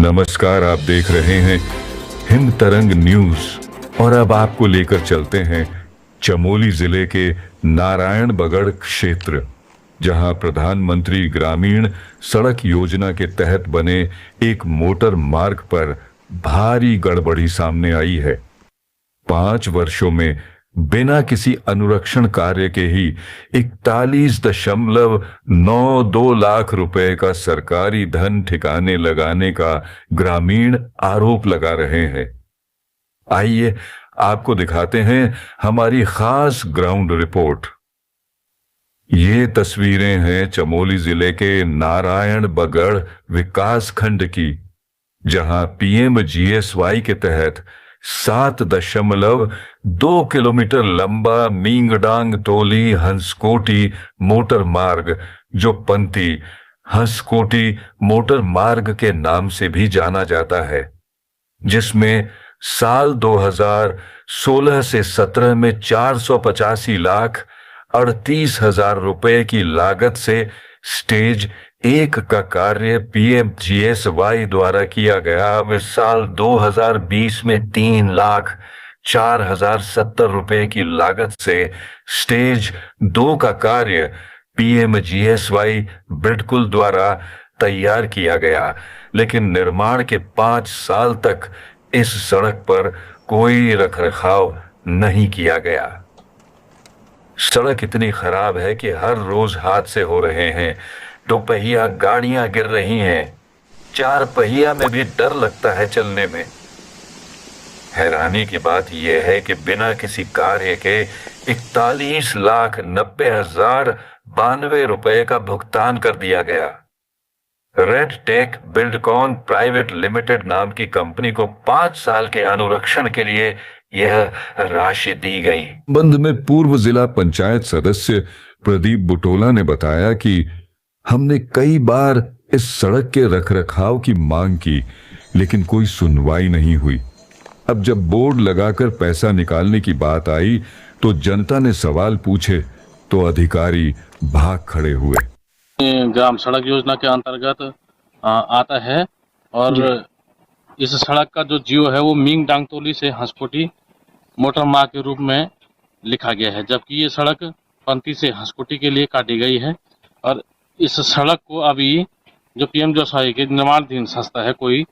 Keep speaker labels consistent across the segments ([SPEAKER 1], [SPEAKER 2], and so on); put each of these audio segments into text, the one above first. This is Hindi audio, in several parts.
[SPEAKER 1] नमस्कार, आप देख रहे हैं हिंद तरंग न्यूज और अब आपको लेकर चलते हैं चमोली जिले के नारायणबगड़ क्षेत्र, जहां प्रधानमंत्री ग्रामीण सड़क योजना के तहत बने एक मोटर मार्ग पर भारी गड़बड़ी सामने आई है। 5 वर्षों में बिना किसी अनुरक्षण कार्य के ही 41.92 लाख रुपए का सरकारी धन ठिकाने लगाने का ग्रामीण आरोप लगा रहे हैं। आइए आपको दिखाते हैं हमारी खास ग्राउंड रिपोर्ट। ये तस्वीरें हैं चमोली जिले के नारायणबगड़ विकास खंड की, जहां पीएमजीएसवाई के तहत 7.2 किलोमीटर लंबा मींगडांग टोली हंसकोटी मोटर मार्ग, जो पंती हंसकोटी मोटर मार्ग के नाम से भी जाना जाता है, जिसमें साल 2016 से 17 में 485,38,000 रुपए की लागत से स्टेज 1 का कार्य पीएमजीएसवाई द्वारा किया गया। वे साल 2020 में 3,04,070 रुपए की लागत से स्टेज 2 का कार्य पीएमजीएसवाई बिडकुल द्वारा तैयार किया गया, लेकिन निर्माण के 5 साल तक इस सड़क पर कोई रखरखाव नहीं किया गया। सड़क इतनी खराब है कि हर रोज हादसे हो रहे हैं। 2 पहिया गाड़ियां गिर रही हैं, 4 पहिया में भी डर लगता है चलने में। हैरानी की बात यह है कि बिना किसी कार्य के 41,90,092 रुपए का भुगतान कर दिया गया। Red Tech Buildcon Private Limited नाम की कंपनी को 5 साल के अनुरक्षण के लिए यह राशि दी गई। संबंध में पूर्व जिला पंचायत सदस्य प्रदीप बुटोला ने बताया कि हमने कई बार इस सड़क के रखरखाव की मांग की, लेकिन कोई सुनवाई नहीं हुई। अब जब बोर्ड लगाकर पैसा निकालने की बात आई तो जनता ने सवाल पूछे तो अधिकारी भाग खड़े हुए।
[SPEAKER 2] ग्राम सड़क योजना के अंतर्गत आता है और इस सड़क का जो जियो है वो मींग डांगतोली से हंसकोटी मोटर मार्ग के रूप में लिखा गया है, जबकि ये सड़क पंती से हंसकोटी के लिए काटी गई है। और इस सड़क को अभी जो पीएमजीएसवाई के निर्माणाधीन संस्था है कोई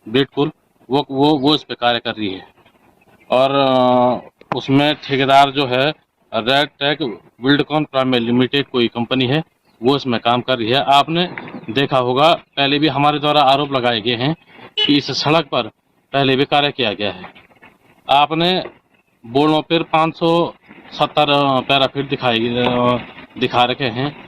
[SPEAKER 2] बिल्कुल वो इस पे कार्य कर रही है, और उसमें ठेकेदार जो है Red Tech Buildcon Private Limited कोई कंपनी है, वो इसमें काम कर रही है। आपने देखा होगा, पहले भी हमारे द्वारा आरोप लगाए गए हैं कि इस सड़क पर पहले भी कार्य किया गया है। आपने बोर्डों पर 570 पैराफीट दिखा रखे हैं,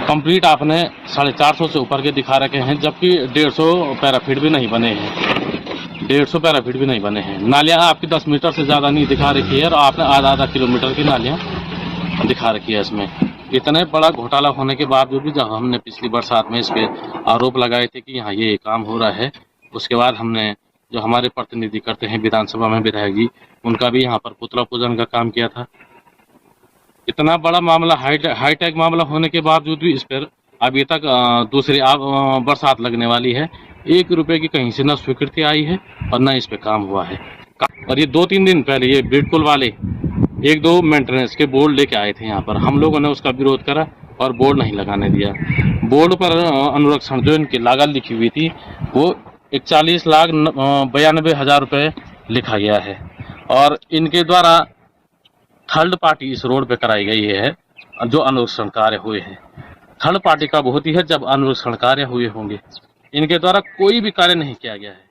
[SPEAKER 2] कंप्लीट आपने 450 से ऊपर के दिखा रखे हैं, जबकि 150 पैराफीट भी नहीं बने हैं। 150 पैराफीट भी नहीं बने हैं। नालियाँ आपकी 10 मीटर से ज़्यादा नहीं दिखा रखी है और आपने आधा किलोमीटर की नालियाँ दिखा रखी है। इसमें इतने बड़ा घोटाला होने के बावजूद भी जब हमने पिछली बरसात में इसके आरोप लगाए थे कि यहाँ ये काम हो रहा है, उसके बाद हमने जो हमारे प्रतिनिधि करते हैं विधानसभा में विधायक जी, उनका भी यहाँ पर पुतला पूजन का काम किया था। इतना बड़ा मामला हाईटेक मामला होने के बावजूद भी इस पर अभी तक दूसरी बरसात लगने वाली है, 1 रुपए की कहीं से न स्वीकृति आई है और न इस पे काम हुआ है। और ये 2-3 दिन पहले ये बिल्कुल वाले 1-2 मेंटेनेंस के बोर्ड लेके आए थे यहाँ पर, हम लोगों ने उसका विरोध करा और बोर्ड नहीं लगाने दिया। बोर्ड पर अनुरक्षण जो इनकी लागत लिखी हुई थी वो 41,92,000 रुपये लिखा गया है, और इनके द्वारा थर्ड पार्टी इस रोड पे कराई गई है जो अनुरक्षण कार्य हुए हैं। थर्ड पार्टी का बहुत ही है जब अनुरक्षण कार्य हुए होंगे, इनके द्वारा कोई भी कार्य नहीं किया गया है।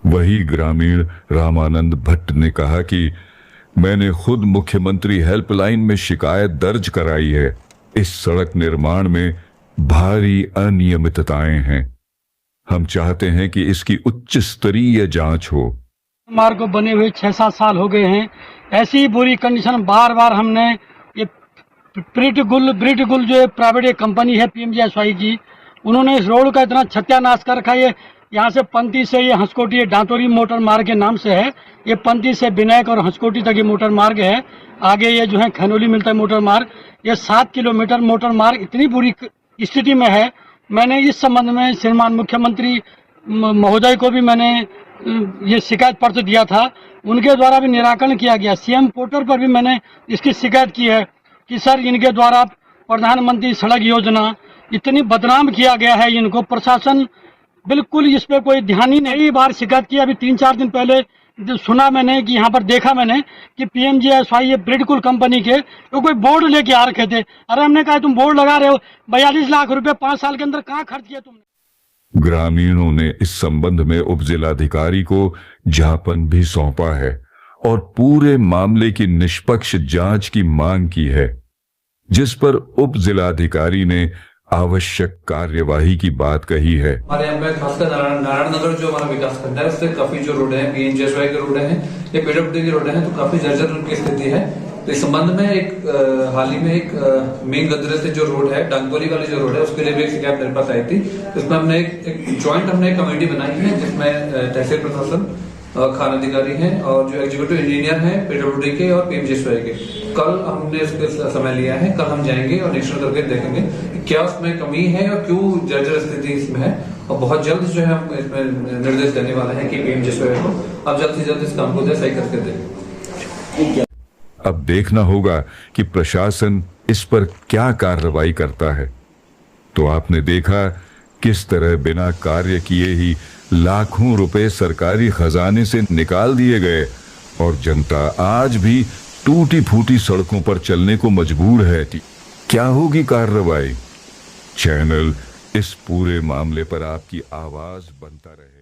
[SPEAKER 1] वही ग्रामीण रामानंद भट्ट ने कहा कि मैंने खुद मुख्यमंत्री हेल्पलाइन में शिकायत दर्ज कराई है। इस सड़क निर्माण में भारी अनियमितताएं हैं। हम चाहते हैं कि इसकी उच्च स्तरीय जांच हो।
[SPEAKER 3] मार्ग को बने हुए 6-7 साल हो गए हैं। ऐसी बुरी कंडीशन बार हमने ये ब्रिटगुल जो प्राइवेट कंपनी है पीएमजीएसवाई की, उन्होंने इस रोड का इतना सत्यानाश कर रखा है। यहाँ से पंती से ये हंसकोटी डांतोरी मोटर मार्ग के नाम से है, ये पंती से विनायक और हंसकोटी तक ये मोटर मार्ग है। आगे ये जो है खनौली मिलता है मोटर मार्ग, ये 7 किलोमीटर मोटर मार्ग इतनी बुरी स्थिति में है मैंने इस संबंध में श्रीमान मुख्यमंत्री महोदय को भी मैंने ये शिकायत पत्र दिया था। उनके द्वारा भी निराकरण किया गया। सीएम पोर्टल पर भी मैंने इसकी शिकायत की है कि सर इनके द्वारा प्रधानमंत्री सड़क योजना इतनी बदनाम किया गया है, इनको प्रशासन बिल्कुल इस पे कोई ध्यान ही नहीं। बार शिकायत की। अभी 3-4 दिन पहले सुना मैंने कि यहाँ पर देखा मैंने कि PMGSY ये ब्रिडकुल कंपनी के तो कोई बोर्ड लेके आ रखे थे। अरे हमने कहा तुम बोर्ड लगा रहे हो, 42 लाख रुपए 5 साल के अंदर कहाँ खर्च किया तुमने।
[SPEAKER 1] ग्रामीणों ने इस संबंध में उप जिलाधिकारी को ज्ञापन भी सौंपा है और पूरे मामले की निष्पक्ष जांच की मांग की है, जिस पर उप जिलाधिकारी ने आवश्यक कार्यवाही की बात कही है।
[SPEAKER 4] हमारे यहाँ पे खासकर नारायण नगर जो हमारा विकास खंड है उससे काफी जो रोड है PMGSY के रोड हैं या PWD के रोड हैं तो काफी जर्जर उनकी स्थिति है। तो इस संबंध में एक हाल ही में एक मेन गदरे से जो रोड है डांगोली वाली जो रोड है उसके लिए भी एक शिकायत मेरे पास आई थी। इसमें हमने एक ज्वाइंट एक कमेटी बनाई है जिसमें तहसील प्रशासन, खान अधिकारी हैं और जो एग्जीक्यूटिव इंजीनियर हैं PWD के और PMGSY के। कल हमने इसके समय लिया है, कल हम जाएंगे और निरीक्षण करके देखेंगे कि क्या उसमें कमी है और क्यों जर्जर स्थिति इसमें है। और बहुत जल्द जो है हम इसमें निर्देश देने वाले हैं कि PMGSY को अब जल्द से जल्द इस काम को सही करके दें।
[SPEAKER 1] अब देखना होगा कि प्रशासन इस पर क्या कार्रवाई करता है। तो आपने देखा किस तरह बिना कार्य किए ही लाखों रुपए सरकारी खजाने से निकाल दिए गए और जनता आज भी टूटी फूटी सड़कों पर चलने को मजबूर है। क्या होगी कार्रवाई? चैनल इस पूरे मामले पर आपकी आवाज बनता रहे।